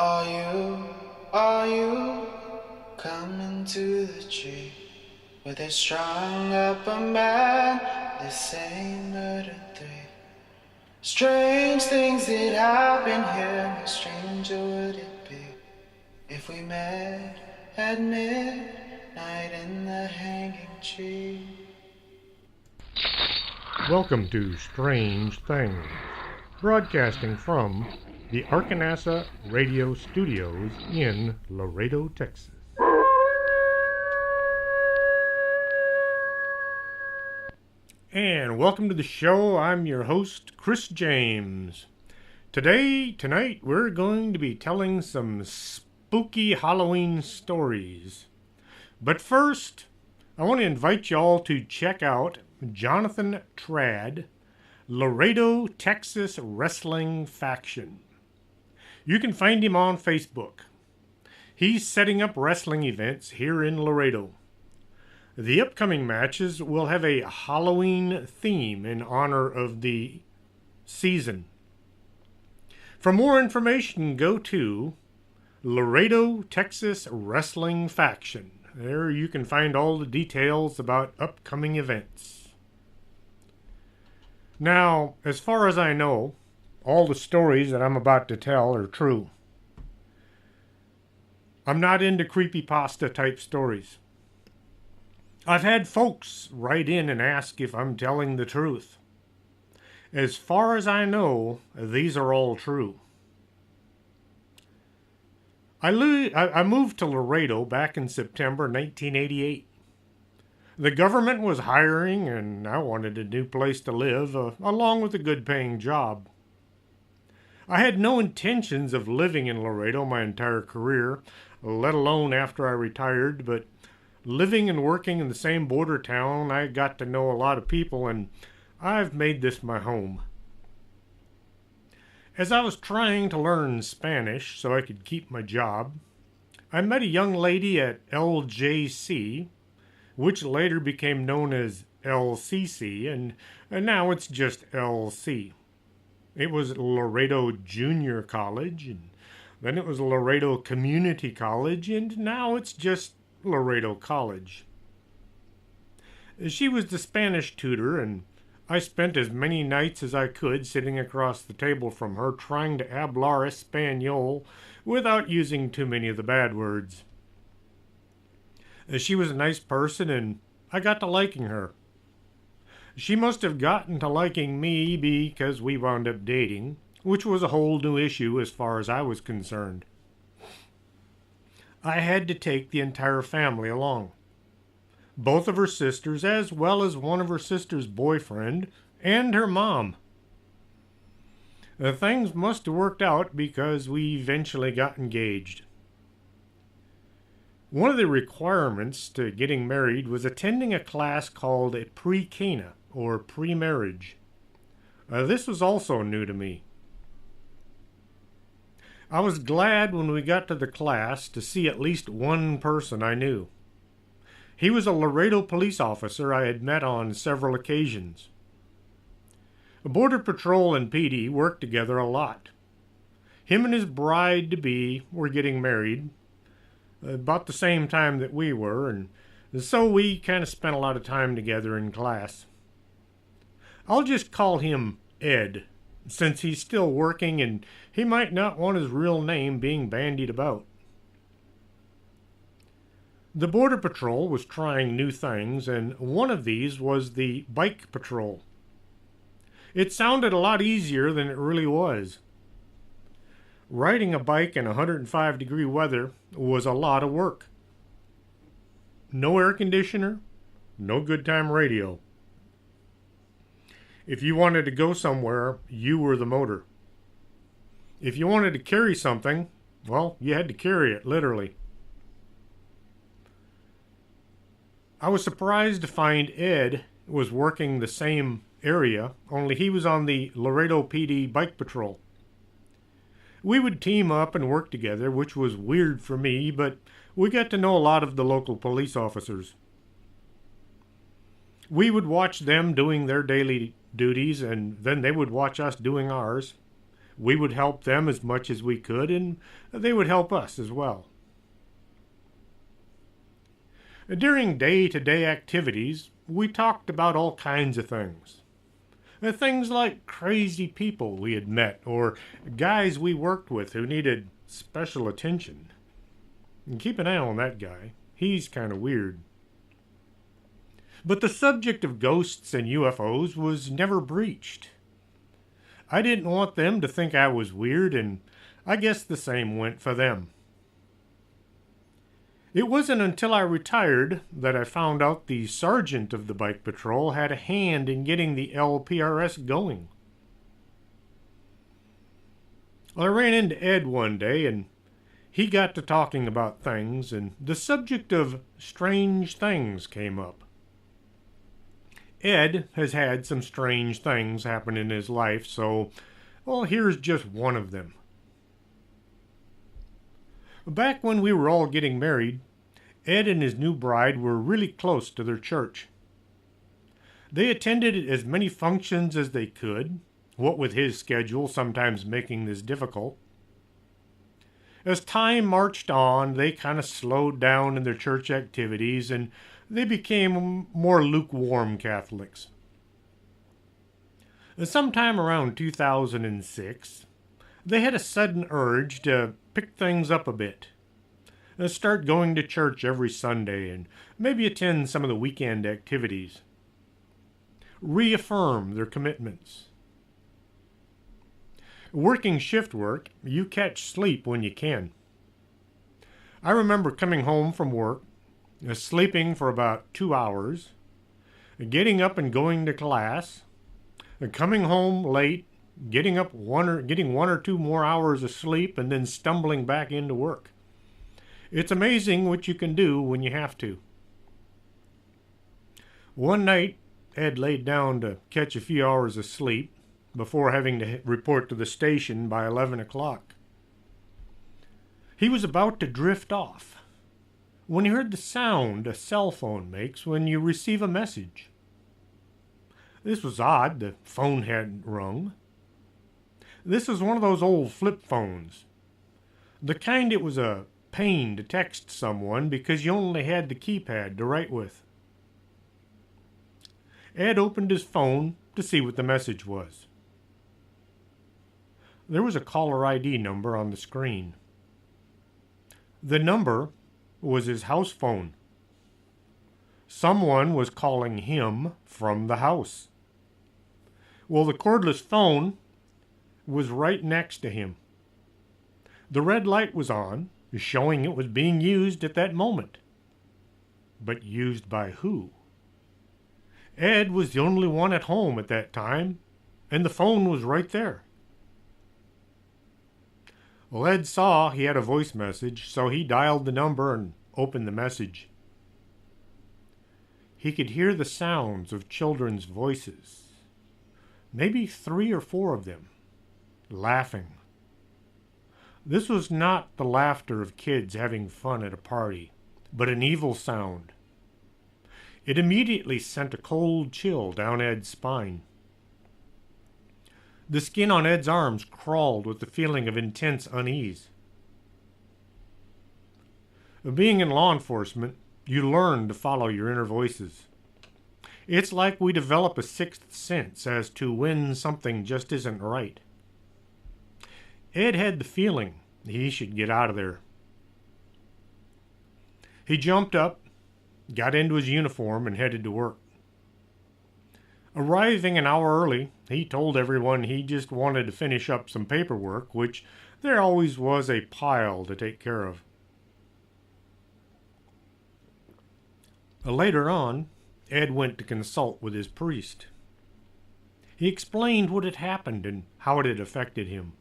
Are you coming to the tree where they strung up a man? They say murder three. Strange things that happen here. How stranger would it be if we met at midnight in the hanging tree? Welcome to Strange Things, broadcasting from the Arkanasa Radio Studios in Laredo, Texas. And welcome to the show. I'm your host, Chris James. Tonight, we're going to be telling some spooky Halloween stories. But first, I want to invite y'all to check out Jonathan Trad, Laredo, Texas Wrestling Faction. You can find him on Facebook. He's setting up wrestling events here in Laredo. The upcoming matches will have a Halloween theme in honor of the season. For more information, go to Laredo, Texas Wrestling Faction. There you can find all the details about upcoming events. Now, as far as I know, all the stories that I'm about to tell are true. I'm not into creepypasta type stories. I've had folks write in and ask if I'm telling the truth. As far as I know, these are all true. I moved to Laredo back in September 1988. The government was hiring, and I wanted a new place to live, along with a good-paying job. I had no intentions of living in Laredo my entire career, let alone after I retired, but living and working in the same border town, I got to know a lot of people, and I've made this my home. As I was trying to learn Spanish so I could keep my job, I met a young lady at LJC, which later became known as LCC, and now it's just LC. It was Laredo Junior College, and then it was Laredo Community College, and now it's just Laredo College. She was the Spanish tutor, and I spent as many nights as I could sitting across the table from her trying to hablar Espanol without using too many of the bad words. She was a nice person, and I got to liking her. She must have gotten to liking me because we wound up dating, which was a whole new issue as far as I was concerned. I had to take the entire family along. Both of her sisters, as well as one of her sister's boyfriend, and her mom. Things must have worked out because we eventually got engaged. One of the requirements to getting married was attending a class called a pre-Cana, or pre-marriage. This was also new to me. I was glad when we got to the class to see at least one person I knew. He was a Laredo police officer I had met on several occasions. Border Patrol and PD worked together a lot. Him and his bride-to-be were getting married about the same time that we were, and so we kind of spent a lot of time together in class. I'll just call him Ed, since he's still working and he might not want his real name being bandied about. The Border Patrol was trying new things, and one of these was the bike patrol. It sounded a lot easier than it really was. Riding a bike in 105-degree weather was a lot of work. No air conditioner, no good time radio. If you wanted to go somewhere, you were the motor. If you wanted to carry something, well, you had to carry it, literally. I was surprised to find Ed was working the same area, only he was on the Laredo PD bike patrol. We would team up and work together, which was weird for me, but we got to know a lot of the local police officers. We would watch them doing their daily duties, and then they would watch us doing ours. We would help them as much as we could, and they would help us as well. During day-to-day activities, we talked about all kinds of things. Things like crazy people we had met or guys we worked with who needed special attention. And keep an eye on that guy. He's kind of weird. But the subject of ghosts and UFOs was never breached. I didn't want them to think I was weird, and I guess the same went for them. It wasn't until I retired that I found out the sergeant of the bike patrol had a hand in getting the LPRS going. I ran into Ed one day, and he got to talking about things, and the subject of strange things came up. Ed has had some strange things happen in his life, so, well, here's just one of them. Back when we were all getting married, Ed and his new bride were really close to their church. They attended as many functions as they could, what with his schedule sometimes making this difficult. As time marched on, they kind of slowed down in their church activities and they became more lukewarm Catholics. Sometime around 2006, they had a sudden urge to pick things up a bit. Start going to church every Sunday and maybe attend some of the weekend activities. Reaffirm their commitments. Working shift work, you catch sleep when you can. I remember coming home from work, sleeping for about 2 hours, getting up and going to class, coming home late, getting one or two more hours of sleep, and then stumbling back into work. It's amazing what you can do when you have to. One night, Ed laid down to catch a few hours of sleep before having to report to the station by 11 o'clock. He was about to drift off when he heard the sound a cell phone makes when you receive a message. This was odd. The phone hadn't rung. This was one of those old flip phones. The kind it was a pain to text someone because you only had the keypad to write with. Ed opened his phone to see what the message was. There was a caller ID number on the screen. The number was his house phone. Someone was calling him from the house. Well, the cordless phone was right next to him. The red light was on, showing it was being used at that moment. But used by who? Ed was the only one at home at that time, and the phone was right there. Well, Ed saw he had a voice message, so he dialed the number and opened the message. He could hear the sounds of children's voices, maybe 3 or 4 of them, laughing. This was not the laughter of kids having fun at a party, but an evil sound. It immediately sent a cold chill down Ed's spine. The skin on Ed's arms crawled with the feeling of intense unease. Being in law enforcement, you learn to follow your inner voices. It's like we develop a sixth sense as to when something just isn't right. Ed had the feeling he should get out of there. He jumped up, got into his uniform, and headed to work. Arriving an hour early, he told everyone he just wanted to finish up some paperwork, which there always was a pile to take care of. Later on, Ed went to consult with his priest. He explained what had happened and how it had affected him.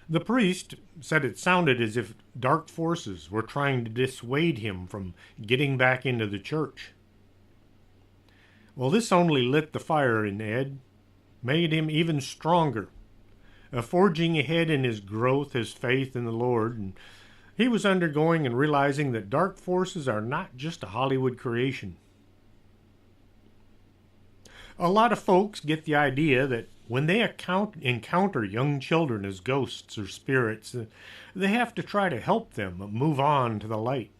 The priest said it sounded as if dark forces were trying to dissuade him from getting back into the church. Well, this only lit the fire in Ed, made him even stronger, forging ahead in his growth, his faith in the Lord, and he was undergoing and realizing that dark forces are not just a Hollywood creation. A lot of folks get the idea that When they encounter young children as ghosts or spirits, they have to try to help them move on to the light.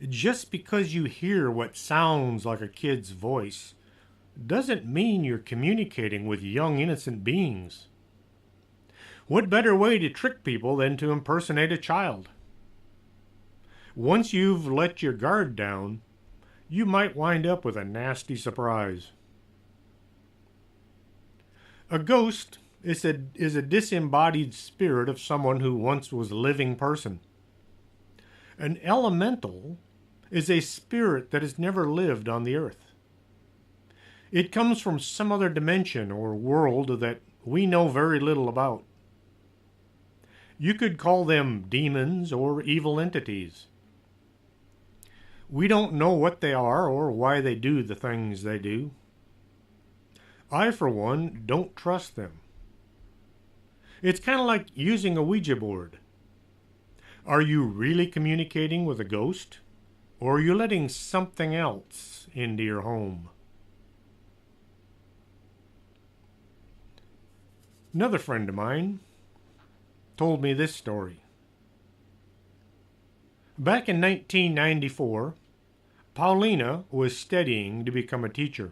Just because you hear what sounds like a kid's voice doesn't mean you're communicating with young, innocent beings. What better way to trick people than to impersonate a child? Once you've let your guard down, you might wind up with a nasty surprise. A ghost is a disembodied spirit of someone who once was a living person. An elemental is a spirit that has never lived on the earth. It comes from some other dimension or world that we know very little about. You could call them demons or evil entities. We don't know what they are or why they do the things they do. I, for one, don't trust them. It's kind of like using a Ouija board. Are you really communicating with a ghost, or are you letting something else into your home? Another friend of mine told me this story. Back in 1994, Paulina was studying to become a teacher.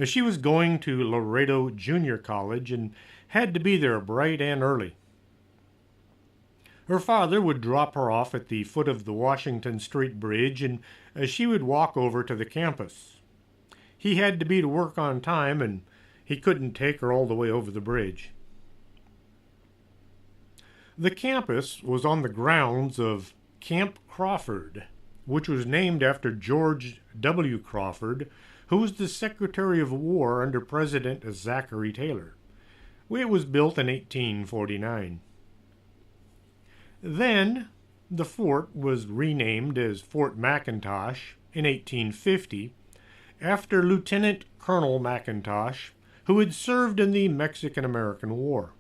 She was going to Laredo Junior College and had to be there bright and early. Her father would drop her off at the foot of the Washington Street Bridge, and she would walk over to the campus. He had to be to work on time, and he couldn't take her all the way over the bridge. The campus was on the grounds of Camp Crawford, which was named after George W. Crawford, who was the Secretary of War under President Zachary Taylor. It was built in 1849. Then, the fort was renamed as Fort McIntosh in 1850 after Lieutenant Colonel McIntosh, who had served in the Mexican-American War.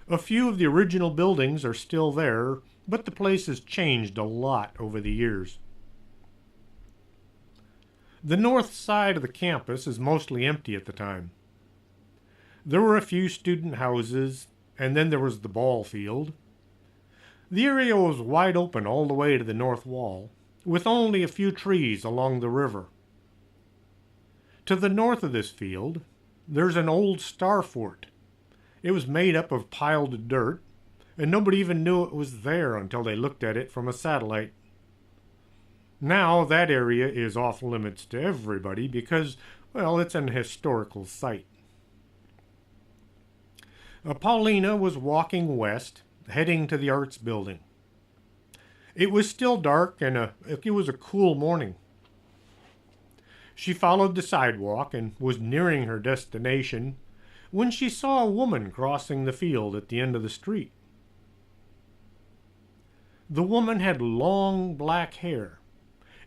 A few of the original buildings are still there, but the place has changed a lot over the years. The north side of the campus is mostly empty at the time. There were a few student houses, and then there was the ball field. The area was wide open all the way to the north wall, with only a few trees along the river. To the north of this field, there's an old star fort. It was made up of piled dirt, and nobody even knew it was there until they looked at it from a satellite. Now that area is off limits to everybody because, well, it's an historical site. Paulina was walking west, heading to the Arts Building. It was still dark and it was a cool morning. She followed the sidewalk and was nearing her destination when she saw a woman crossing the field at the end of the street. The woman had long black hair,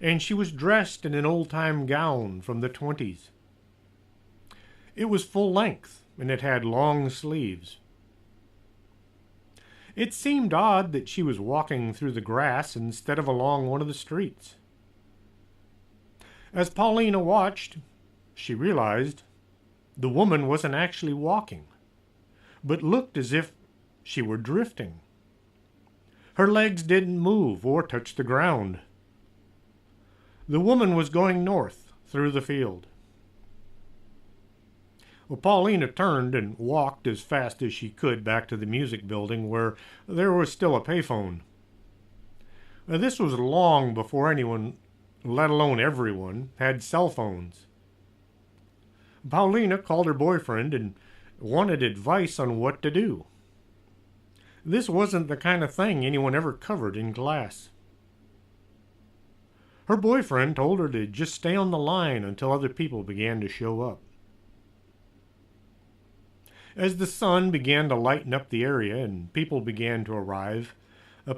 and she was dressed in an old-time gown from the 20s. It was full length, and it had long sleeves. It seemed odd that she was walking through the grass instead of along one of the streets. As Paulina watched, she realized the woman wasn't actually walking, but looked as if she were drifting. Her legs didn't move or touch the ground. The woman was going north through the field. Well, Paulina turned and walked as fast as she could back to the music building where there was still a payphone. This was long before anyone, let alone everyone, had cell phones. Paulina called her boyfriend and wanted advice on what to do. This wasn't the kind of thing anyone ever covered in class. Her boyfriend told her to just stay on the line until other people began to show up. As the sun began to lighten up the area and people began to arrive,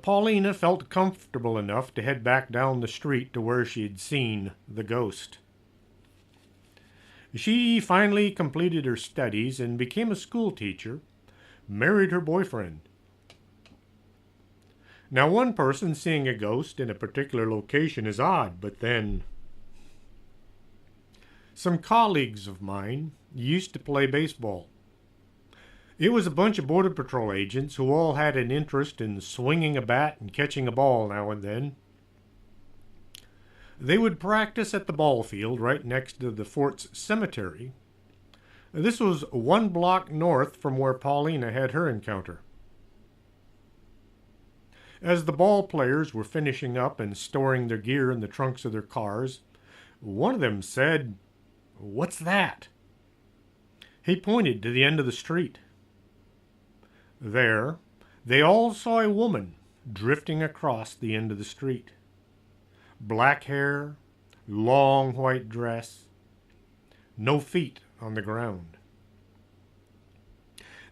Paulina felt comfortable enough to head back down the street to where she had seen the ghost. She finally completed her studies and became a school teacher, married her boyfriend. Now, one person seeing a ghost in a particular location is odd, but then Some colleagues of mine used to play baseball. It was a bunch of Border Patrol agents who all had an interest in swinging a bat and catching a ball now and then. They would practice at the ball field right next to the fort's cemetery. This was 1 block north from where Paulina had her encounter. As the ball players were finishing up and storing their gear in the trunks of their cars, one of them said, "What's that?" He pointed to the end of the street. There, they all saw a woman drifting across the end of the street. Black hair, long white dress, no feet on the ground.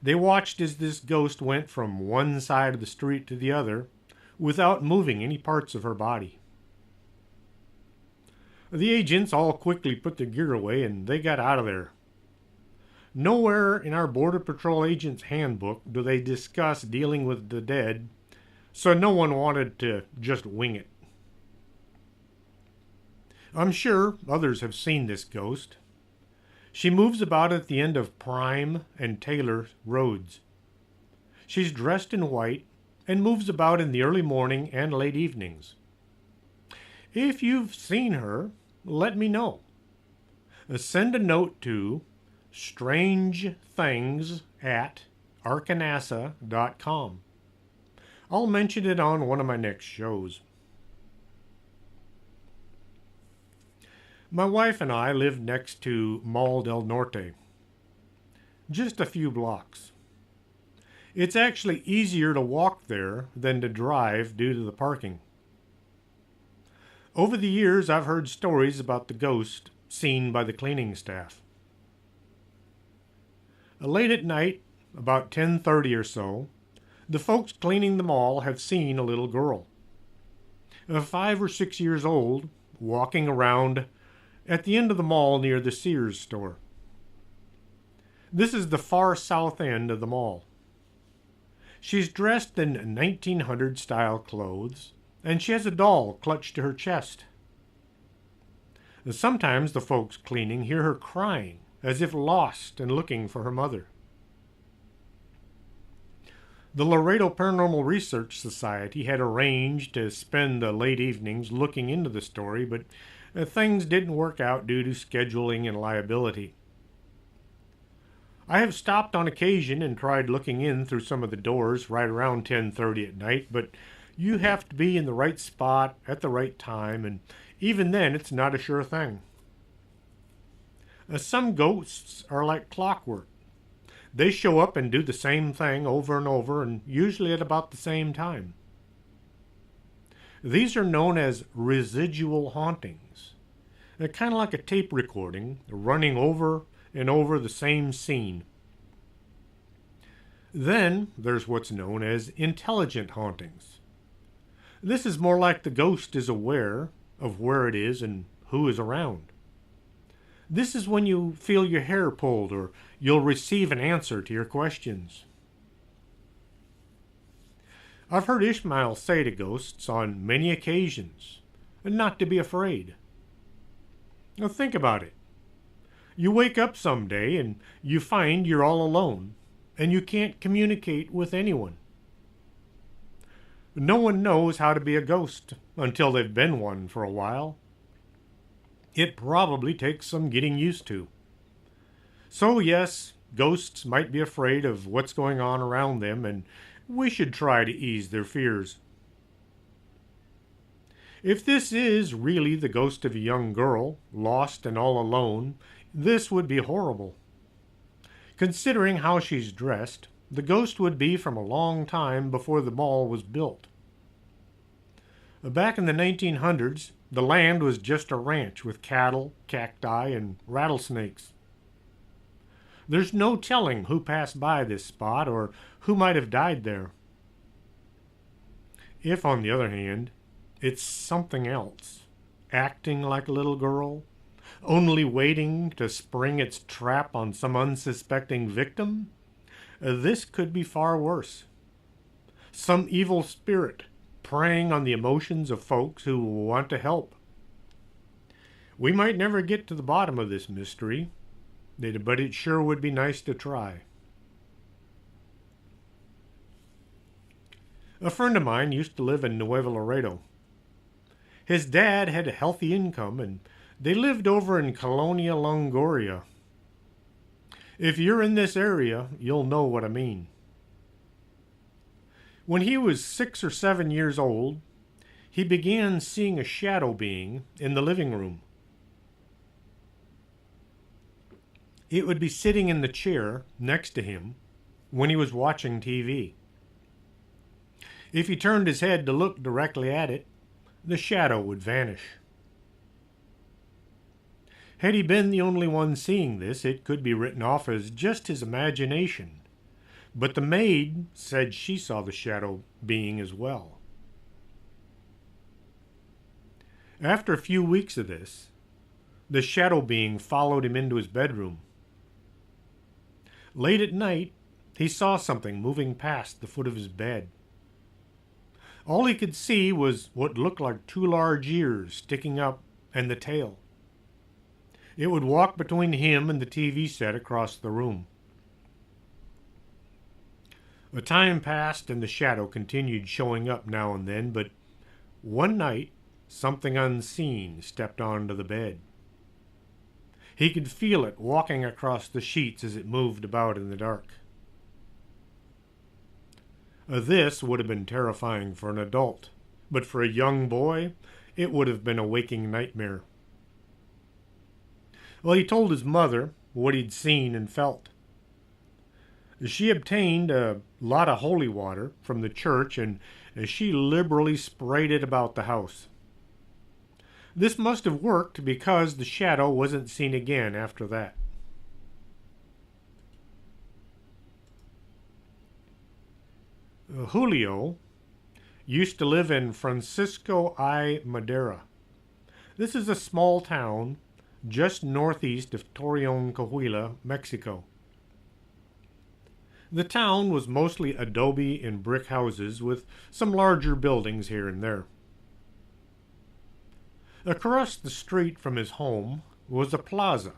They watched as this ghost went from one side of the street to the other without moving any parts of her body. The agents all quickly put their gear away and they got out of there. Nowhere in our Border Patrol agent's handbook do they discuss dealing with the dead, so no one wanted to just wing it. I'm sure others have seen this ghost. She moves about at the end of Prime and Taylor roads. She's dressed in white and moves about in the early morning and late evenings. If you've seen her, let me know. Send a note to strangethings@arkanasa.com. I'll mention it on one of my next shows. My wife and I lived next to Mall del Norte, just a few blocks. It's actually easier to walk there than to drive due to the parking. Over the years, I've heard stories about the ghost seen by the cleaning staff. Late at night, about 10:30 or so, the folks cleaning the mall have seen a little girl, 5 or 6 years old, walking around at the end of the mall near the Sears store. This is the far south end of the mall. She's dressed in 1900 style clothes, and she has a doll clutched to her chest. Sometimes the folks cleaning hear her crying, as if lost and looking for her mother. The Laredo Paranormal Research Society had arranged to spend the late evenings looking into the story, but things didn't work out due to scheduling and liability. I have stopped on occasion and tried looking in through some of the doors right around 10:30 at night, but you have to be in the right spot at the right time, and even then it's not a sure thing. Some ghosts are like clockwork. They show up and do the same thing over and over, and usually at about the same time. These are known as residual hauntings. They're kind of like a tape recording, running over and over the same scene. Then there's what's known as intelligent hauntings. This is more like the ghost is aware of where it is and who is around. This is when you feel your hair pulled or you'll receive an answer to your questions. I've heard Ishmael say to ghosts on many occasions not to be afraid. Now think about it. You wake up someday and you find you're all alone and you can't communicate with anyone. No one knows how to be a ghost until they've been one for a while. It probably takes some getting used to. So yes, ghosts might be afraid of what's going on around them, and we should try to ease their fears. If this is really the ghost of a young girl, lost and all alone, this would be horrible. Considering how she's dressed, the ghost would be from a long time before the mall was built. Back in the 1900s, the land was just a ranch with cattle, cacti, and rattlesnakes. There's no telling who passed by this spot or who might have died there. If, on the other hand, it's something else, acting like a little girl, only waiting to spring its trap on some unsuspecting victim, this could be far worse. Some evil spirit preying on the emotions of folks who want to help. We might never get to the bottom of this mystery, but it sure would be nice to try. A friend of mine used to live in Nuevo Laredo. His dad had a healthy income, and they lived over in Colonia Longoria. If you're in this area, you'll know what I mean. When he was 6 or 7 years old, he began seeing a shadow being in the living room. It would be sitting in the chair next to him when he was watching TV. If he turned his head to look directly at it, the shadow would vanish. Had he been the only one seeing this, it could be written off as just his imagination. But the maid said she saw the shadow being as well. After a few weeks of this, the shadow being followed him into his bedroom. Late at night, he saw something moving past the foot of his bed. All he could see was what looked like 2 large ears sticking up and the tail. It would walk between him and the TV set across the room. A time passed and the shadow continued showing up now and then, but one night something unseen stepped onto the bed. He could feel it walking across the sheets as it moved about in the dark. This would have been terrifying for an adult, but for a young boy, it would have been a waking nightmare. Well, he told his mother what he'd seen and felt. She obtained a lot of holy water from the church, and she liberally sprayed it about the house. This must have worked because the shadow wasn't seen again after that. Julio used to live in Francisco I. Madera. This is a small town just northeast of Torreon, Coahuila, Mexico. The town was mostly adobe and brick houses with some larger buildings here and there. Across the street from his home was a plaza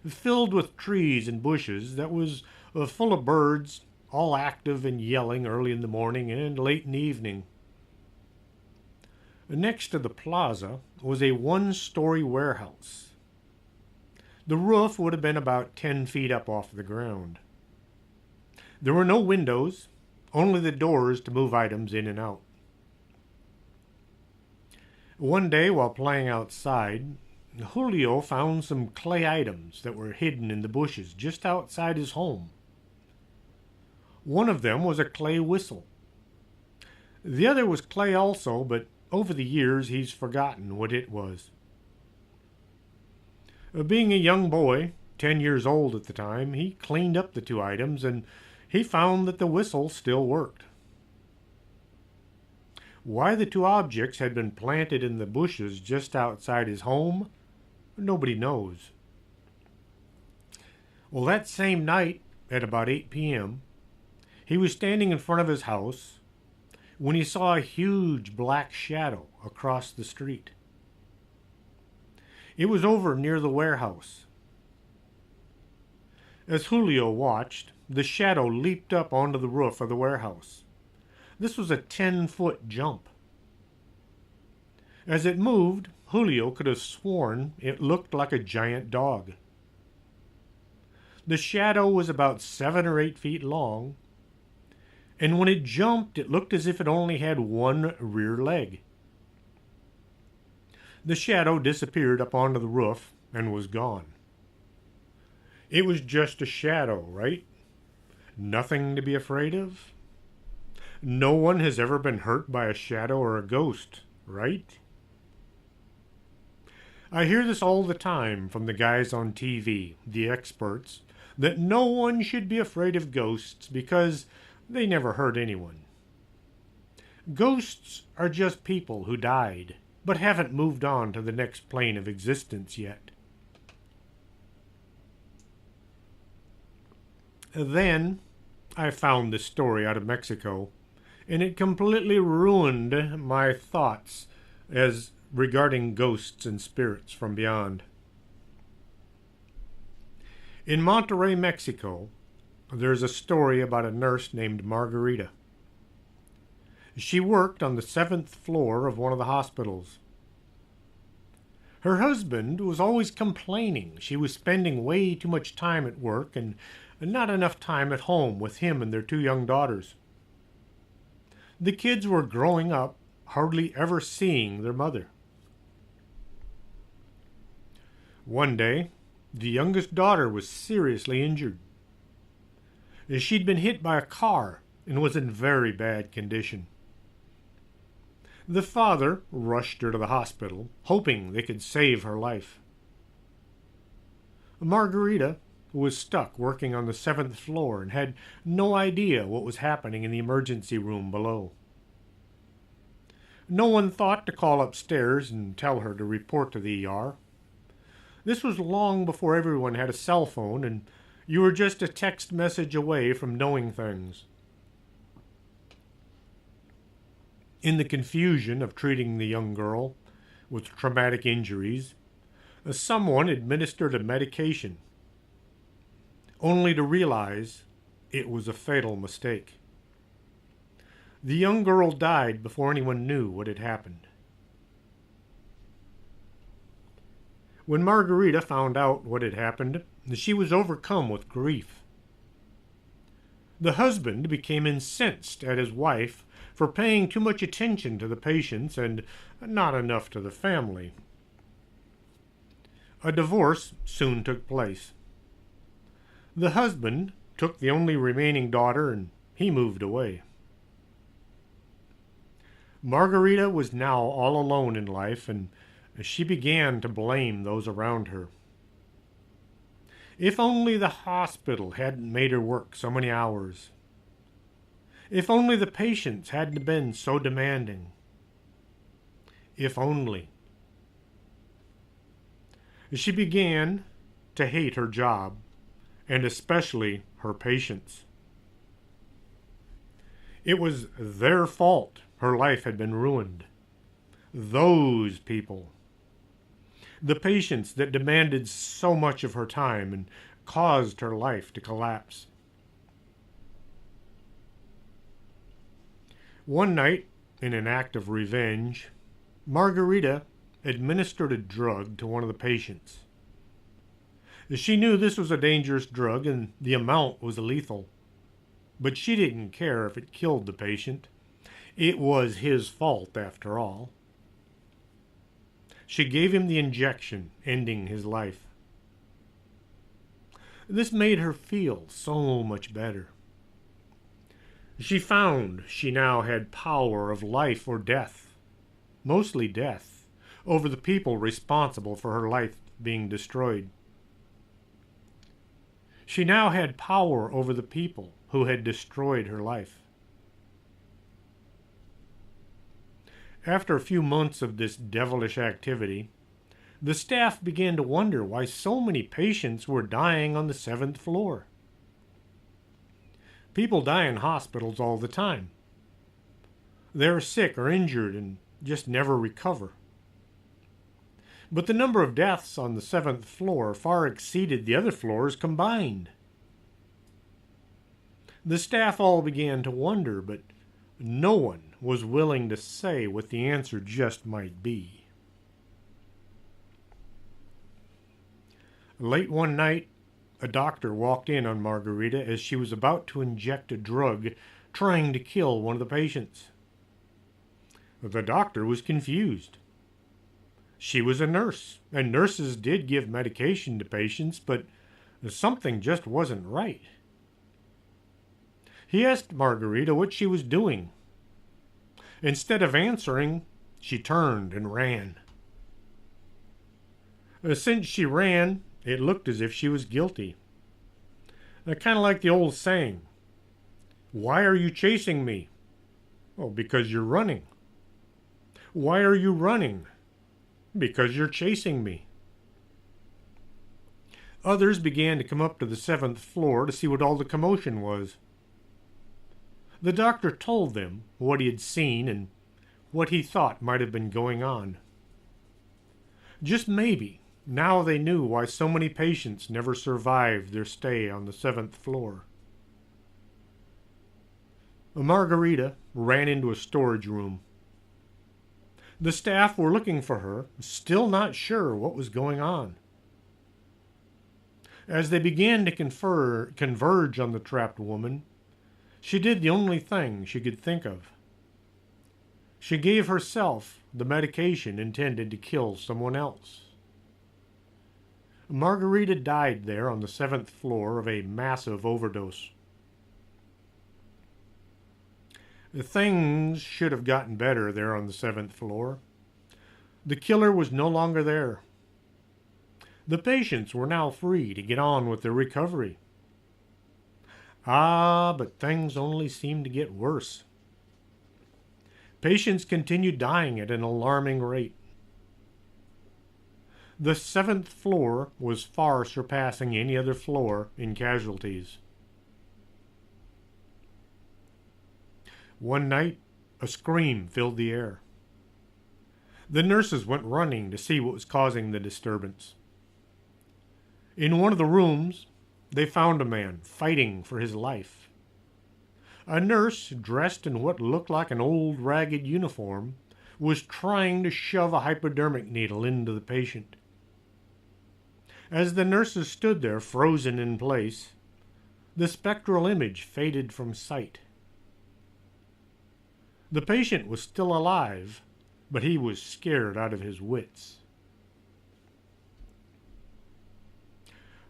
filled with trees and bushes that was full of birds, all active and yelling early in the morning and late in the evening. Next to the plaza was a 1-story warehouse. The roof would have been about 10 feet up off the ground. There were no windows, only the doors to move items in and out. One day, while playing outside, Julio found some clay items that were hidden in the bushes just outside his home. One of them was a clay whistle. The other was clay also, but over the years he's forgotten what it was. Being a young boy, 10 years old at the time, he cleaned up the 2 items and he found that the whistle still worked. Why the 2 objects had been planted in the bushes just outside his home, nobody knows. Well, that same night, at about 8 p.m., he was standing in front of his house when he saw a huge black shadow across the street. It was over near the warehouse. As Julio watched, the shadow leaped up onto the roof of the warehouse. This was a 10-foot jump. As it moved, Julio could have sworn it looked like a giant dog. The shadow was about 7 or 8 feet long, and when it jumped, it looked as if it only had 1 rear leg. The shadow disappeared up onto the roof and was gone. It was just a shadow, right? Nothing to be afraid of. No one has ever been hurt by a shadow or a ghost, right? I hear this all the time from the guys on TV, the experts, that no one should be afraid of ghosts because they never hurt anyone. Ghosts are just people who died, but haven't moved on to the next plane of existence yet. Then I found this story out of Mexico, and it completely ruined my thoughts as regarding ghosts and spirits from beyond. In Monterrey, Mexico, there's a story about a nurse named Margarita. She worked on the 7th floor of one of the hospitals. Her husband was always complaining she was spending way too much time at work and not enough time at home with him and their 2 young daughters. The kids were growing up, hardly ever seeing their mother. One day, the youngest daughter was seriously injured. She'd been hit by a car and was in very bad condition. The father rushed her to the hospital, hoping they could save her life. Margarita was stuck working on the 7th floor and had no idea what was happening in the emergency room below. No one thought to call upstairs and tell her to report to the ER. This was long before everyone had a cell phone, and you were just a text message away from knowing things. In the confusion of treating the young girl with traumatic injuries, someone administered a medication, only to realize it was a fatal mistake. The young girl died before anyone knew what had happened. When Margarita found out what had happened, she was overcome with grief. The husband became incensed at his wife for paying too much attention to the patients and not enough to the family. A divorce soon took place. The husband took the only remaining daughter and he moved away. Margarita was now all alone in life, and she began to blame those around her. If only the hospital hadn't made her work so many hours. If only the patients hadn't been so demanding. If only. She began to hate her job, and especially her patients. It was their fault her life had been ruined. Those people. The patients that demanded so much of her time and caused her life to collapse. One night, in an act of revenge, Margarita administered a drug to one of the patients. She knew this was a dangerous drug and the amount was lethal, but she didn't care if it killed the patient. It was his fault, after all. She gave him the injection, ending his life. This made her feel so much better. She found she now had power of life or death, mostly death, over the people responsible for her life being destroyed. She now had power over the people who had destroyed her life. After a few months of this devilish activity, the staff began to wonder why so many patients were dying on the 7th floor. People die in hospitals all the time. They're sick or injured and just never recover. But the number of deaths on the 7th floor far exceeded the other floors combined. The staff all began to wonder, but no one was willing to say what the answer just might be. Late one night, a doctor walked in on Margarita as she was about to inject a drug trying to kill one of the patients. The doctor was confused. She was a nurse, and nurses did give medication to patients, but something just wasn't right. He asked Margarita what she was doing. Instead of answering, she turned and ran. Since she ran, it looked as if she was guilty. Kind of like the old saying, "Why are you chasing me?" "Oh, because you're running." "Why are you running?" "Because you're chasing me." Others began to come up to the 7th floor to see what all the commotion was. The doctor told them what he had seen and what he thought might have been going on. Just maybe, now they knew why so many patients never survived their stay on the 7th floor. Margarita ran into a storage room. The staff were looking for her, still not sure what was going on. As they began to converge on the trapped woman, she did the only thing she could think of. She gave herself the medication intended to kill someone else. Margarita died there on the 7th floor of a massive overdose. Things should have gotten better there on the 7th floor. The killer was no longer there. The patients were now free to get on with their recovery. But things only seemed to get worse. Patients continued dying at an alarming rate. The 7th floor was far surpassing any other floor in casualties. One night, a scream filled the air. The nurses went running to see what was causing the disturbance. In one of the rooms, they found a man fighting for his life. A nurse, dressed in what looked like an old ragged uniform, was trying to shove a hypodermic needle into the patient. As the nurses stood there frozen in place, the spectral image faded from sight. The patient was still alive, but he was scared out of his wits.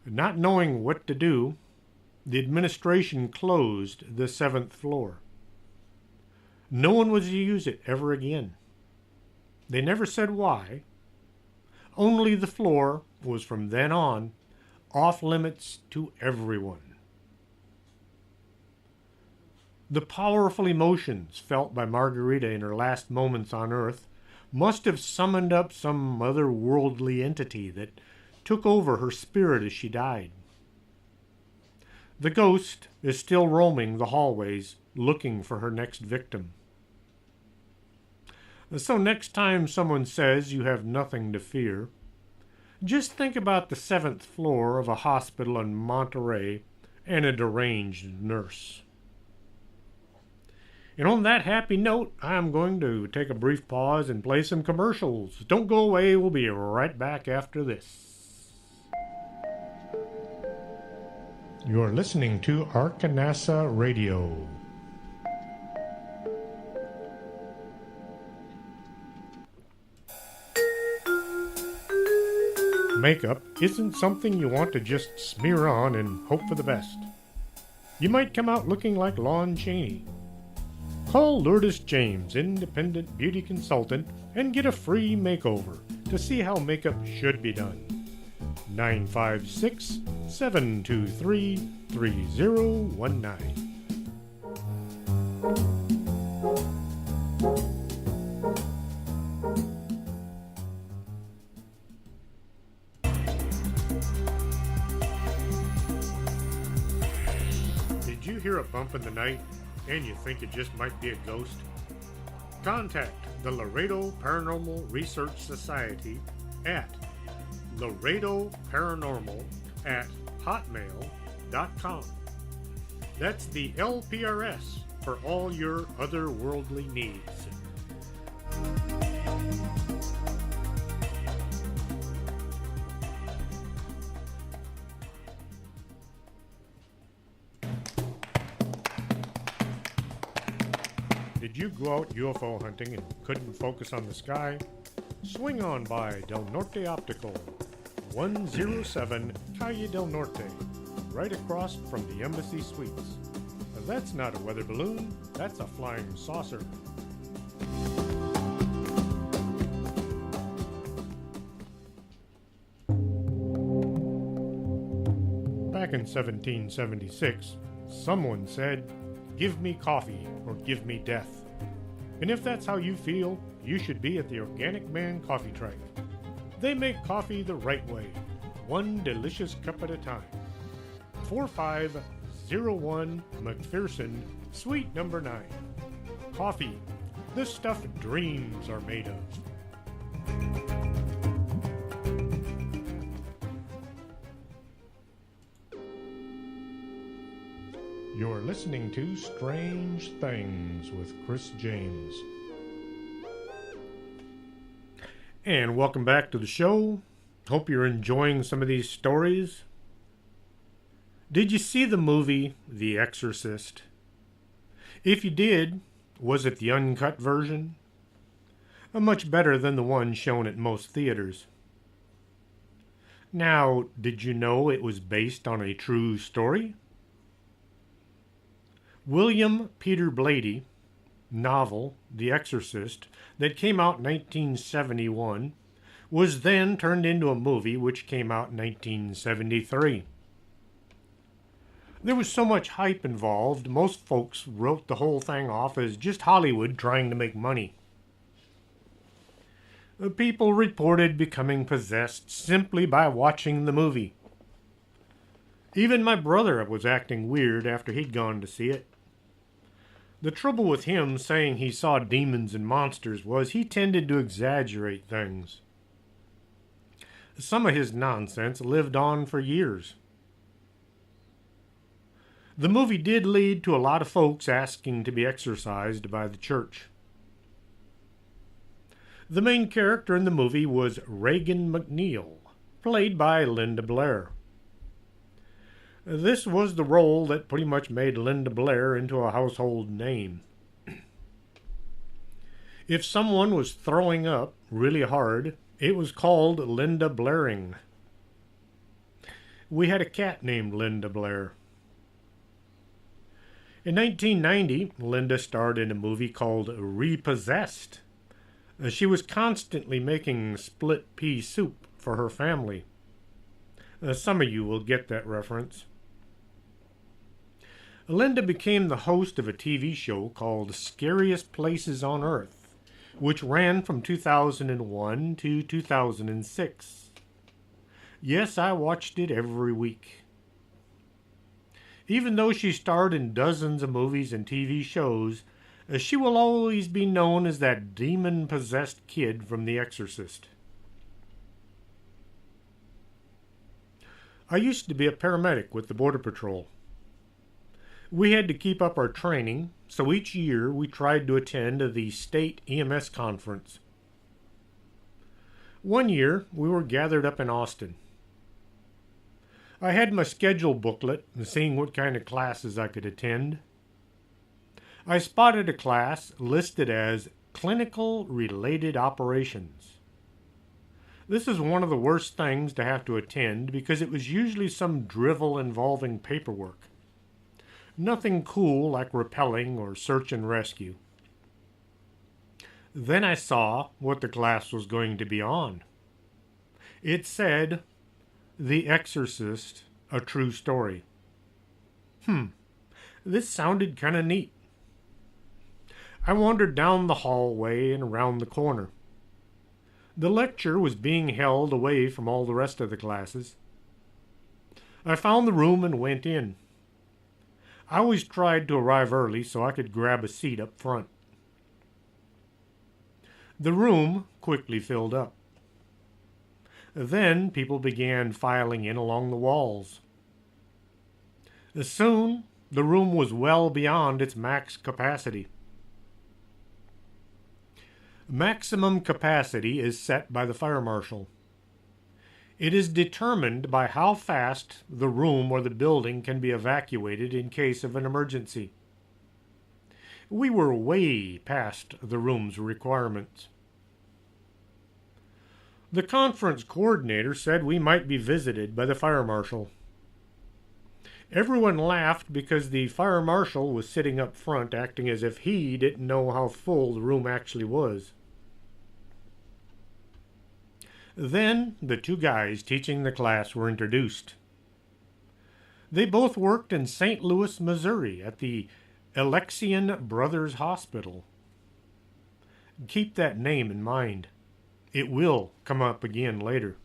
Not knowing what to do, the administration closed the 7th floor. No one was to use it ever again. They never said why. Only the floor was from then on off limits to everyone. The powerful emotions felt by Margarita in her last moments on Earth must have summoned up some otherworldly entity that took over her spirit as she died. The ghost is still roaming the hallways looking for her next victim. So next time someone says you have nothing to fear, just think about the 7th floor of a hospital in Monterey and a deranged nurse. And on that happy note, I'm going to take a brief pause and play some commercials. Don't go away, we'll be right back after this. You're listening to Arkanasa Radio. Makeup isn't something you want to just smear on and hope for the best. You might come out looking like Lon Chaney. Call Lourdes James, independent beauty consultant, and get a free makeover to see how makeup should be done. 956-723-3019. Did you hear a bump in the night and you think it just might be a ghost? Contact the Laredo Paranormal Research Society at laredoparanormal@hotmail.com. That's the LPRS for all your otherworldly needs. Did you go out UFO hunting and couldn't focus on the sky? Swing on by Del Norte Optical, 107 Calle Del Norte, right across from the Embassy Suites. That's not a weather balloon, that's a flying saucer. Back in 1776, someone said, "Give me coffee or give me death." And if that's how you feel, you should be at the Organic Man Coffee Truck. They make coffee the right way, one delicious cup at a time. 4501 McPherson, Suite number 9. Coffee, the stuff dreams are made of. You're listening to Strange Things with Chris James. And welcome back to the show. Hope you're enjoying some of these stories. Did you see the movie The Exorcist? If you did, was it the uncut version? Much better than the one shown at most theaters. Now, did you know it was based on a true story? William Peter Blatty novel, The Exorcist, that came out in 1971, was then turned into a movie which came out in 1973. There was so much hype involved, most folks wrote the whole thing off as just Hollywood trying to make money. People reported becoming possessed simply by watching the movie. Even my brother was acting weird after he'd gone to see it. The trouble with him saying he saw demons and monsters was he tended to exaggerate things. Some of his nonsense lived on for years. The movie did lead to a lot of folks asking to be exorcised by the church. The main character in the movie was Regan MacNeil, played by Linda Blair. This was the role that pretty much made Linda Blair into a household name. If someone was throwing up really hard, it was called Linda Blairing. We had a cat named Linda Blair. In 1990, Linda starred in a movie called Repossessed. She was constantly making split pea soup for her family. Some of you will get that reference. Linda became the host of a TV show called Scariest Places on Earth, which ran from 2001 to 2006. Yes, I watched it every week. Even though she starred in dozens of movies and TV shows, she will always be known as that demon-possessed kid from The Exorcist. I used to be a paramedic with the Border Patrol. We had to keep up our training, so each year we tried to attend the state EMS conference. One year we were gathered up in Austin. I had my schedule booklet, seeing what kind of classes I could attend. I spotted a class listed as Clinical Related Operations. This is one of the worst things to have to attend because it was usually some drivel involving paperwork. Nothing cool like rappelling or search and rescue. Then I saw what the class was going to be on. It said, The Exorcist, a True Story. This sounded kind of neat. I wandered down the hallway and around the corner. The lecture was being held away from all the rest of the classes. I found the room and went in. I always tried to arrive early so I could grab a seat up front. The room quickly filled up. Then people began filing in along the walls. Soon, the room was well beyond its max capacity. Maximum capacity is set by the fire marshal. It is determined by how fast the room or the building can be evacuated in case of an emergency. We were way past the room's requirements. The conference coordinator said we might be visited by the fire marshal. Everyone laughed because the fire marshal was sitting up front acting as if he didn't know how full the room actually was. Then the two guys teaching the class were introduced. They both worked in St. Louis, Missouri at the Alexian Brothers Hospital. Keep that name in mind. It will come up again later.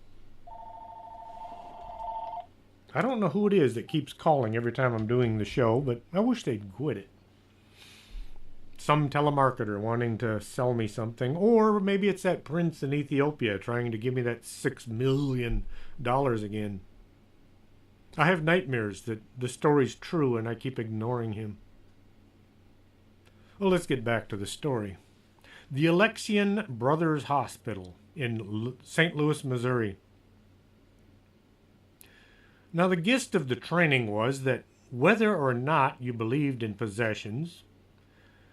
I don't know who it is that keeps calling every time I'm doing the show, but I wish they'd quit it. Some telemarketer wanting to sell me something, or maybe it's that prince in Ethiopia trying to give me that $6 million again. I have nightmares that the story's true and I keep ignoring him. Well, let's get back to the story. The Alexian Brothers Hospital in St. Louis, Missouri. Now, the gist of the training was that whether or not you believed in possessions,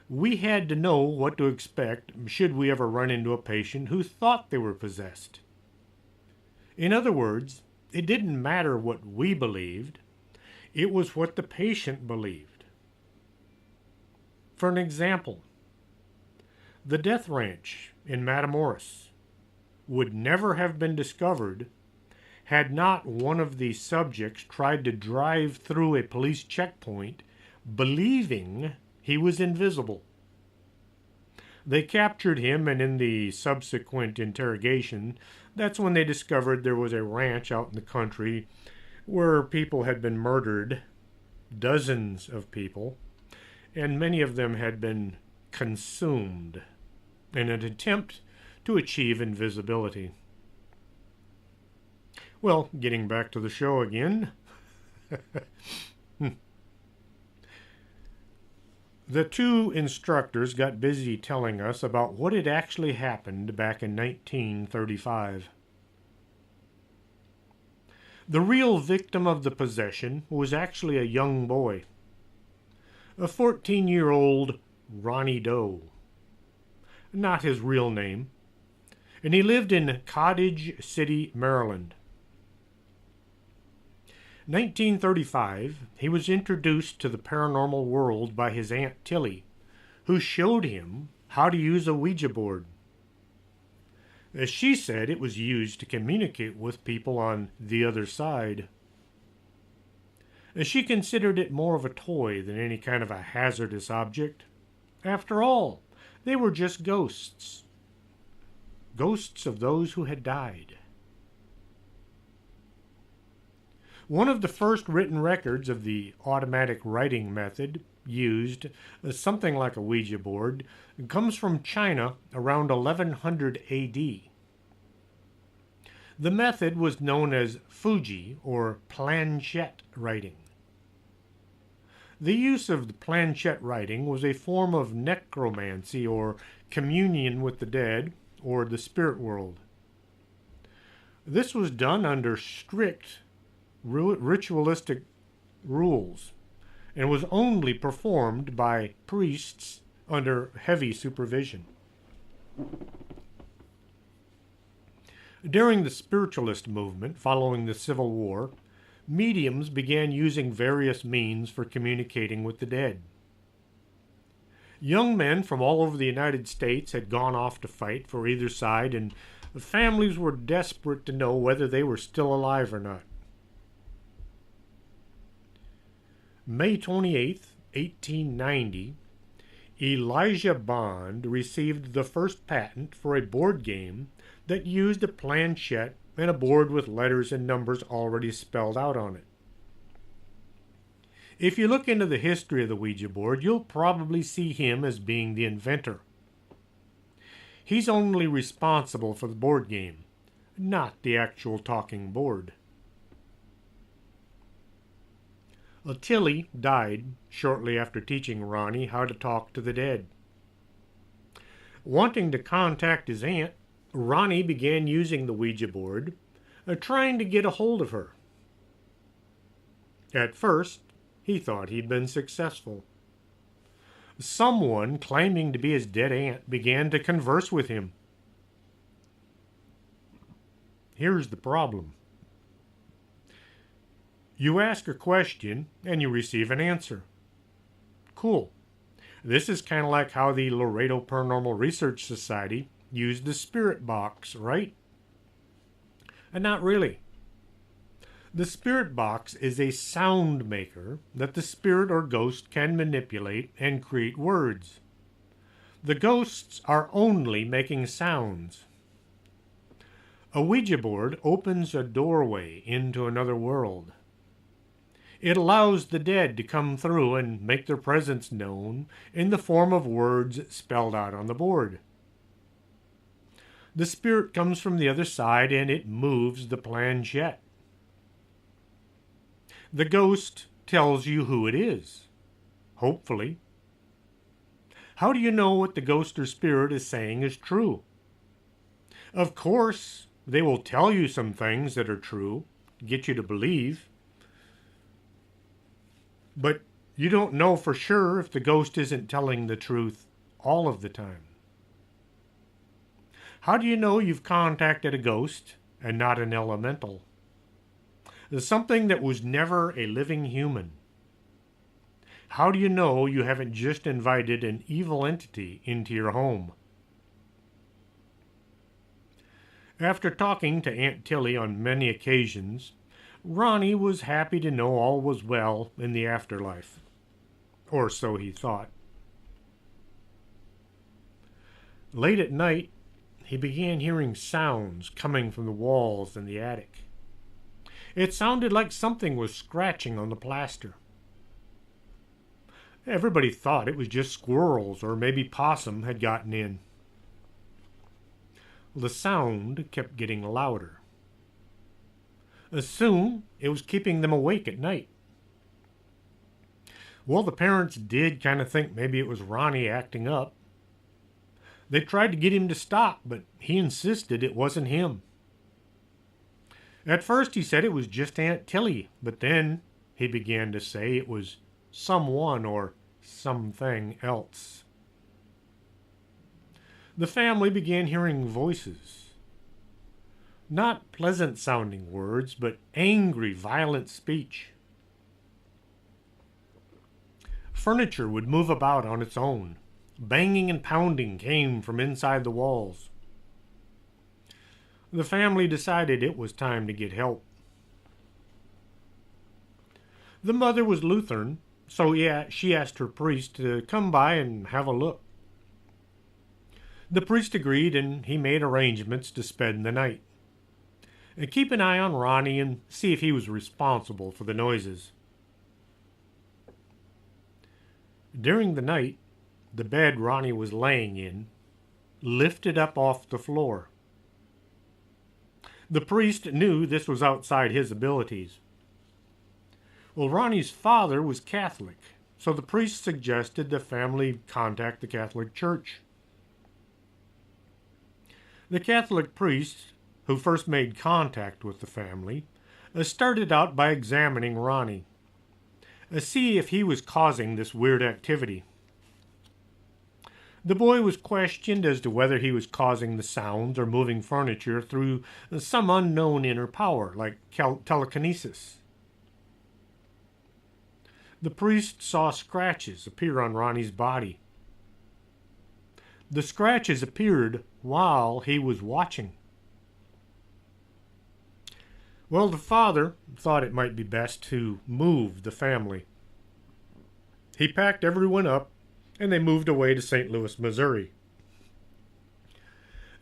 we had to know what to expect should we ever run into a patient who thought they were possessed. In other words, it didn't matter what we believed, it was what the patient believed. For an example, the Death Ranch in Matamoros would never have been discovered had not one of the subjects tried to drive through a police checkpoint believing he was invisible. They captured him, and in the subsequent interrogation, that's when they discovered there was a ranch out in the country where people had been murdered, dozens of people, and many of them had been consumed in an attempt to achieve invisibility. Well, getting back to the show again. The two instructors got busy telling us about what had actually happened back in 1935. The real victim of the possession was actually a young boy, a 14-year-old Ronnie Doe. Not his real name, and he lived in Cottage City, Maryland. 1935, he was introduced to the paranormal world by his Aunt Tilly, who showed him how to use a Ouija board. As she said, it was used to communicate with people on the other side. As she considered it more of a toy than any kind of a hazardous object. After all, they were just ghosts. Ghosts of those who had died. One of the first written records of the automatic writing method used, something like a Ouija board, comes from China around 1100 AD. The method was known as Fuji, or planchette writing. The use of the planchette writing was a form of necromancy, or communion with the dead, or the spirit world. This was done under strict ritualistic rules and was only performed by priests under heavy supervision. During the spiritualist movement following the Civil War, mediums began using various means for communicating with the dead. Young men from all over the United States had gone off to fight for either side, and the families were desperate to know whether they were still alive or not. May 28, 1890, Elijah Bond received the first patent for a board game that used a planchette and a board with letters and numbers already spelled out on it. If you look into the history of the Ouija board, you'll probably see him as being the inventor. He's only responsible for the board game, not the actual talking board. Tilly died shortly after teaching Ronnie how to talk to the dead. Wanting to contact his aunt, Ronnie began using the Ouija board, trying to get a hold of her. At first, he thought he'd been successful. Someone claiming to be his dead aunt began to converse with him. Here's the problem. You ask a question and you receive an answer. Cool. This is kind of like how the Laredo Paranormal Research Society used the spirit box, right? And not really. The spirit box is a sound maker that the spirit or ghost can manipulate and create words. The ghosts are only making sounds. A Ouija board opens a doorway into another world. It allows the dead to come through and make their presence known in the form of words spelled out on the board. The spirit comes from the other side and it moves the planchette. The ghost tells you who it is, hopefully. How do you know what the ghost or spirit is saying is true? Of course, they will tell you some things that are true, get you to believe, but you don't know for sure if the ghost isn't telling the truth all of the time. How do you know you've contacted a ghost and not an elemental? Something that was never a living human. How do you know you haven't just invited an evil entity into your home? After talking to Aunt Tilly on many occasions, Ronnie was happy to know all was well in the afterlife. Or so he thought. Late at night, he began hearing sounds coming from the walls in the attic. It sounded like something was scratching on the plaster. Everybody thought it was just squirrels or maybe possum had gotten in. The sound kept getting louder. Soon, it was keeping them awake at night. Well, the parents did kind of think maybe it was Ronnie acting up. They tried to get him to stop, but he insisted it wasn't him. At first he said it was just Aunt Tilly, but then he began to say it was someone or something else. The family began hearing voices. Not pleasant-sounding words, but angry, violent speech. Furniture would move about on its own. Banging and pounding came from inside the walls. The family decided it was time to get help. The mother was Lutheran, so she asked her priest to come by and have a look. The priest agreed, and he made arrangements to spend the night. Keep an eye on Ronnie and see if he was responsible for the noises. During the night, the bed Ronnie was laying in lifted up off the floor. The priest knew this was outside his abilities. Well, Ronnie's father was Catholic, so the priest suggested the family contact the Catholic Church. The Catholic priest, who first made contact with the family, started out by examining Ronnie, see if he was causing this weird activity. The boy was questioned as to whether he was causing the sounds or moving furniture through some unknown inner power, like telekinesis. The priest saw scratches appear on Ronnie's body. The scratches appeared while he was watching. Well, the father thought it might be best to move the family. He packed everyone up, and they moved away to St. Louis, Missouri.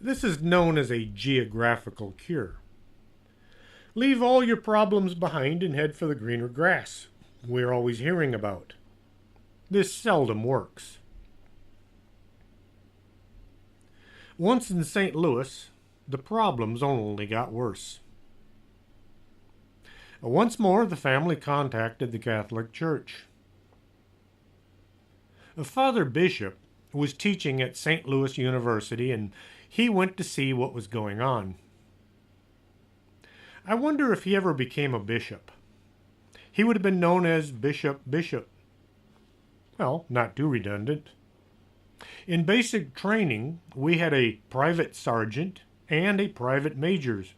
This is known as a geographical cure. Leave all your problems behind and head for the greener grass we're always hearing about. This seldom works. Once in St. Louis, the problems only got worse. Once more, the family contacted the Catholic Church. Father Bishop was teaching at St. Louis University, and he went to see what was going on. I wonder if he ever became a bishop. He would have been known as Bishop. Well, not too redundant. In basic training, we had a private sergeant and a private majors.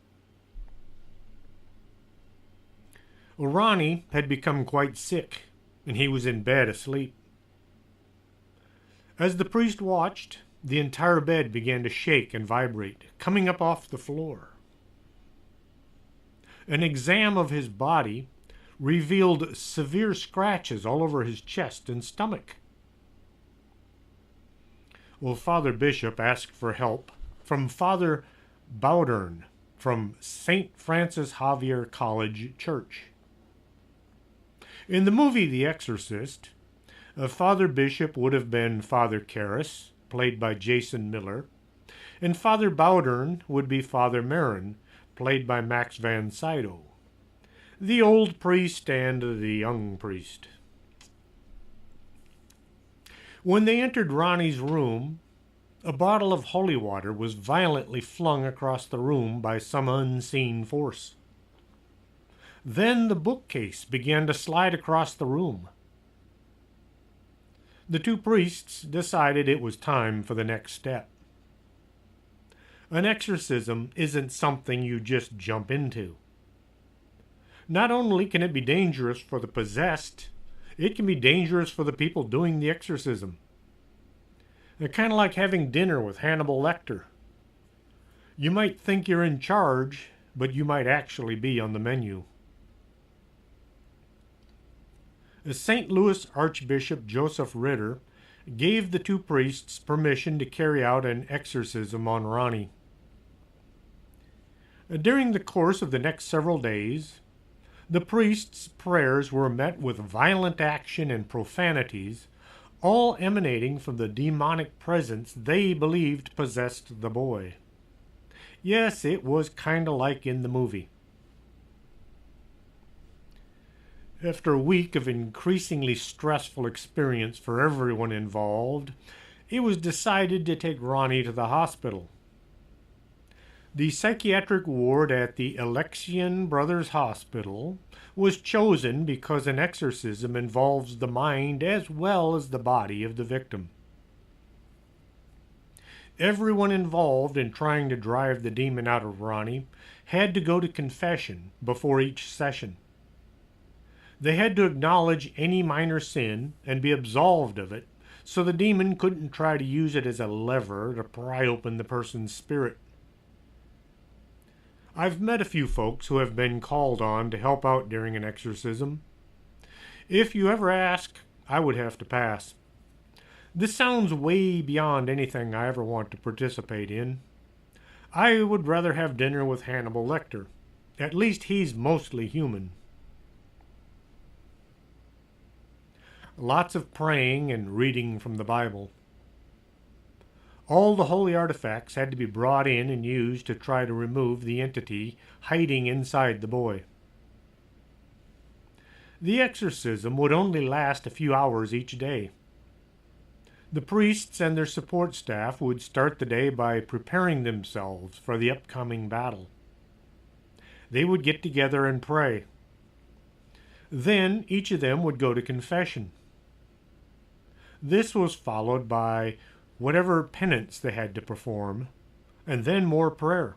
Ronnie had become quite sick, and he was in bed asleep. As the priest watched, the entire bed began to shake and vibrate, coming up off the floor. An exam of his body revealed severe scratches all over his chest and stomach. Well, Father Bishop asked for help from Father Bowdern from St. Francis Xavier College Church. In the movie The Exorcist, Father Bishop would have been Father Karras, played by Jason Miller, and Father Bowdern would be Father Merrin, played by Max von Sydow. the old priest and the young priest. When they entered Ronnie's room, a bottle of holy water was violently flung across the room by some unseen force. Then the bookcase began to slide across the room. The two priests decided it was time for the next step. An exorcism isn't something you just jump into. Not only can it be dangerous for the possessed, it can be dangerous for the people doing the exorcism. They're kind of like having dinner with Hannibal Lecter. You might think you're in charge, but you might actually be on the menu. The St. Louis Archbishop Joseph Ritter gave the two priests permission to carry out an exorcism on Ronnie. During the course of the next several days, the priests' prayers were met with violent action and profanities, all emanating from the demonic presence they believed possessed the boy. Yes, it was kind of like in the movie. After a week of increasingly stressful experience for everyone involved, it was decided to take Ronnie to the hospital. The psychiatric ward at the Alexian Brothers Hospital was chosen because an exorcism involves the mind as well as the body of the victim. Everyone involved in trying to drive the demon out of Ronnie had to go to confession before each session. They had to acknowledge any minor sin and be absolved of it, so the demon couldn't try to use it as a lever to pry open the person's spirit. I've met a few folks who have been called on to help out during an exorcism. If you ever ask, I would have to pass. This sounds way beyond anything I ever want to participate in. I would rather have dinner with Hannibal Lecter. At least he's mostly human. Lots of praying and reading from the Bible. All the holy artifacts had to be brought in and used to try to remove the entity hiding inside the boy. The exorcism would only last a few hours each day. The priests and their support staff would start the day by preparing themselves for the upcoming battle. They would get together and pray. Then each of them would go to confession. This was followed by whatever penance they had to perform, and then more prayer.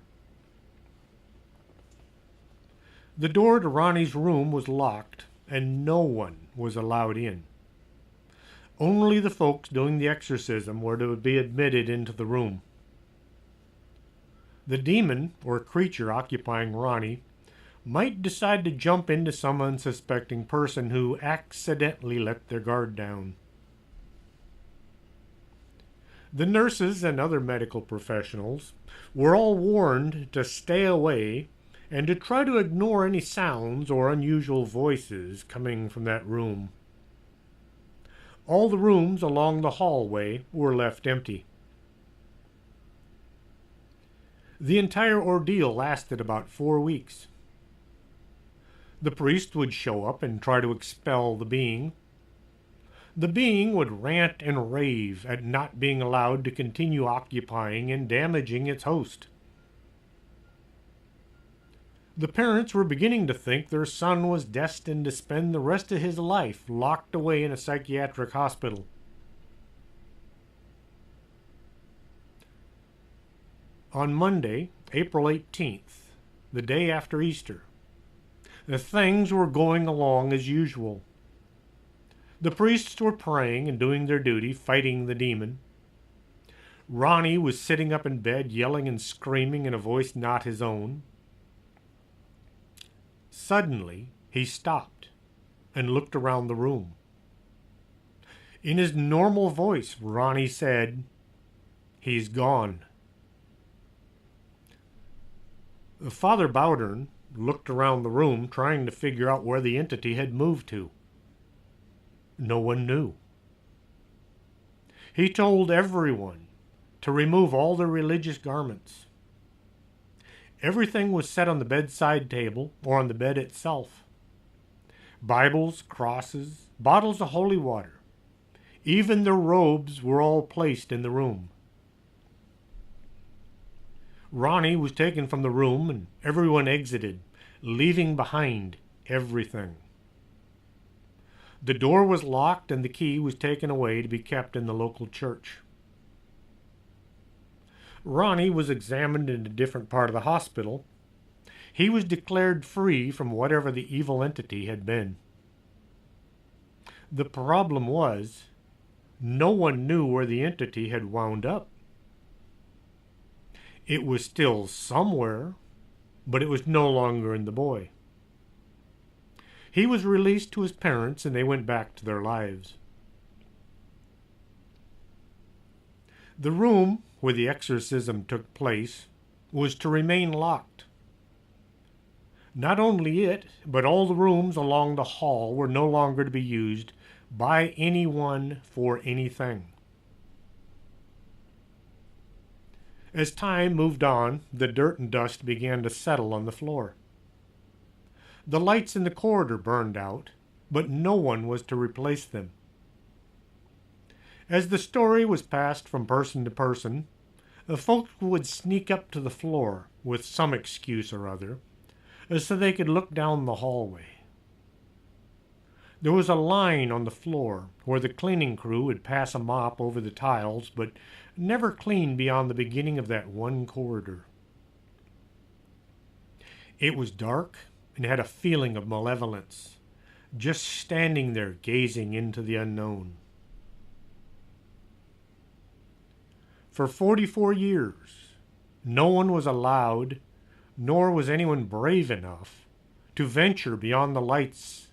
The door to Ronnie's room was locked, and no one was allowed in. Only the folks doing the exorcism were to be admitted into the room. The demon, or creature occupying Ronnie, might decide to jump into some unsuspecting person who accidentally let their guard down. The nurses and other medical professionals were all warned to stay away and to try to ignore any sounds or unusual voices coming from that room. All the rooms along the hallway were left empty. The entire ordeal lasted about 4 weeks. The priest would show up and try to expel the being. The being would rant and rave at not being allowed to continue occupying and damaging its host. The parents were beginning to think their son was destined to spend the rest of his life locked away in a psychiatric hospital. On Monday, April 18th, the day after Easter, things were going along as usual. The priests were praying and doing their duty, fighting the demon. Ronnie was sitting up in bed, yelling and screaming in a voice not his own. Suddenly, he stopped and looked around the room. In his normal voice, Ronnie said, "He's gone." Father Bowdern looked around the room, trying to figure out where the entity had moved to. No one knew. He told everyone to remove all their religious garments. Everything was set on the bedside table or on the bed itself. Bibles, crosses, bottles of holy water. Even their robes were all placed in the room. Ronnie was taken from the room and everyone exited, leaving behind everything. The door was locked and the key was taken away to be kept in the local church. Ronnie was examined in a different part of the hospital. He was declared free from whatever the evil entity had been. The problem was, no one knew where the entity had wound up. It was still somewhere, but it was no longer in the boy. He was released to his parents and they went back to their lives. The room where the exorcism took place was to remain locked. Not only it, but all the rooms along the hall were no longer to be used by anyone for anything. As time moved on, the dirt and dust began to settle on the floor. The lights in the corridor burned out, but no one was to replace them. As the story was passed from person to person, the folks would sneak up to the floor with some excuse or other, so they could look down the hallway. There was a line on the floor where the cleaning crew would pass a mop over the tiles, but never clean beyond the beginning of that one corridor. It was dark and had a feeling of malevolence, just standing there gazing into the unknown. For 44 years, no one was allowed, nor was anyone brave enough, to venture beyond the lights.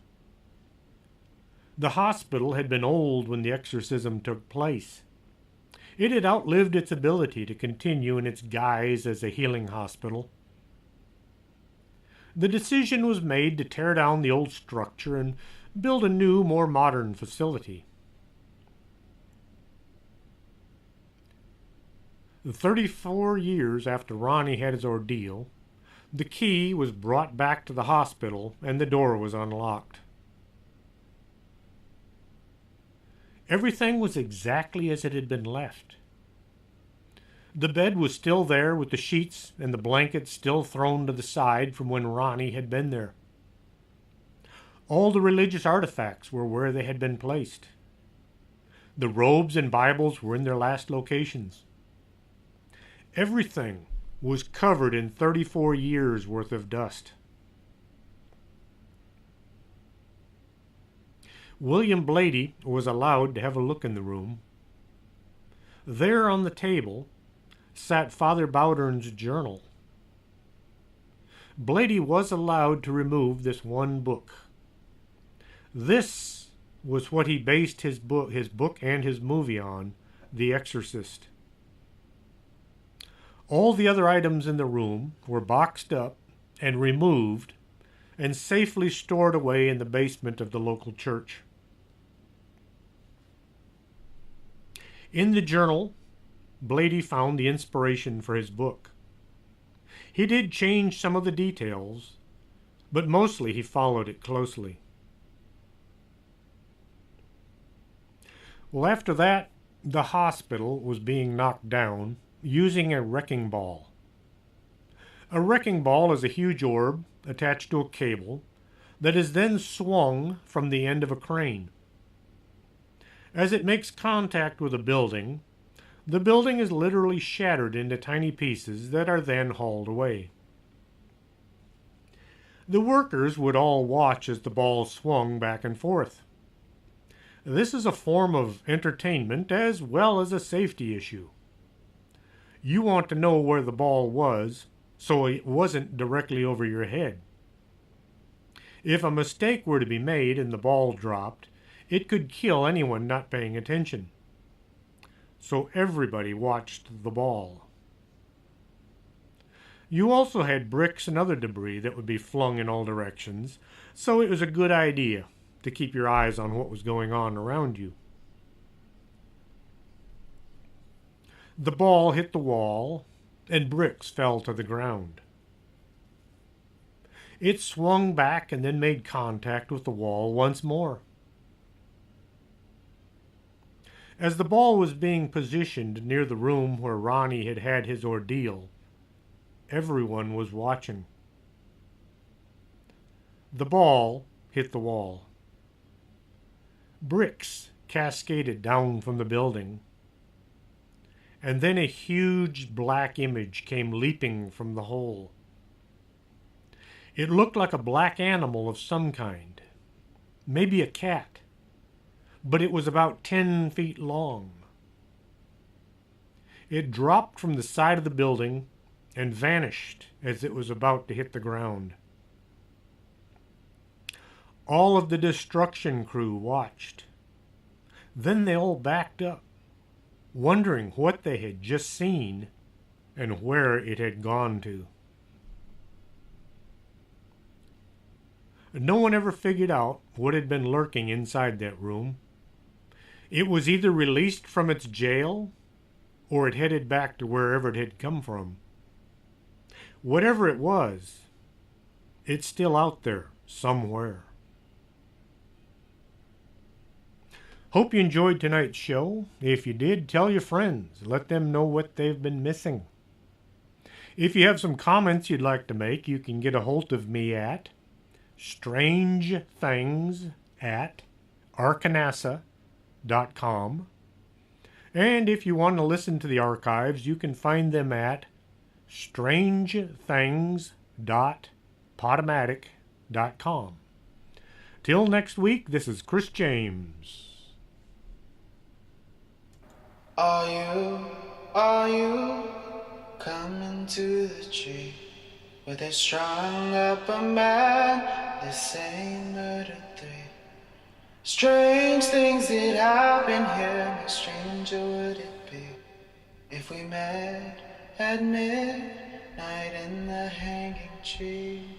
The hospital had been old when the exorcism took place. It had outlived its ability to continue in its guise as a healing hospital. The decision was made to tear down the old structure and build a new, more modern facility. 34 years after Ronnie had his ordeal, the key was brought back to the hospital and the door was unlocked. Everything was exactly as it had been left. The bed was still there with the sheets and the blankets still thrown to the side from when Ronnie had been there. All the religious artifacts were where they had been placed. The robes and Bibles were in their last locations. Everything was covered in 34 years' worth of dust. William Blady was allowed to have a look in the room. There on the table sat Father Bowdern's journal. Blady was allowed to remove this one book. This was what he based his book and his movie on, The Exorcist. All the other items in the room were boxed up and removed and safely stored away in the basement of the local church. In the journal, Blady found the inspiration for his book. He did change some of the details, but mostly he followed it closely. Well, after that, the hospital was being knocked down using a wrecking ball. A wrecking ball is a huge orb attached to a cable that is then swung from the end of a crane. As it makes contact with a building, the building is literally shattered into tiny pieces that are then hauled away. The workers would all watch as the ball swung back and forth. This is a form of entertainment as well as a safety issue. You want to know where the ball was, so it wasn't directly over your head. If a mistake were to be made and the ball dropped, it could kill anyone not paying attention. So everybody watched the ball. You also had bricks and other debris that would be flung in all directions, so it was a good idea to keep your eyes on what was going on around you. The ball hit the wall, and bricks fell to the ground. It swung back and then made contact with the wall once more. As the ball was being positioned near the room where Ronnie had had his ordeal, everyone was watching. The ball hit the wall. Bricks cascaded down from the building, and then a huge black image came leaping from the hole. It looked like a black animal of some kind, maybe a cat, but it was about 10 feet long. It dropped from the side of the building and vanished as it was about to hit the ground. All of the destruction crew watched. Then they all backed up, wondering what they had just seen and where it had gone to. No one ever figured out what had been lurking inside that room. It was either released from its jail, or it headed back to wherever it had come from. Whatever it was, it's still out there somewhere. Hope you enjoyed tonight's show. If you did, tell your friends. Let them know what they've been missing. If you have some comments you'd like to make, you can get a hold of me at strangethings@arkanasa.com. And if you want to listen to the archives, you can find them at strangethings.podomatic.com. Till next week, this is Chris James. Are you coming to the tree where they strung up a man, the same murder three? Strange things that happen here, how stranger would it be if we met at midnight in the hanging tree?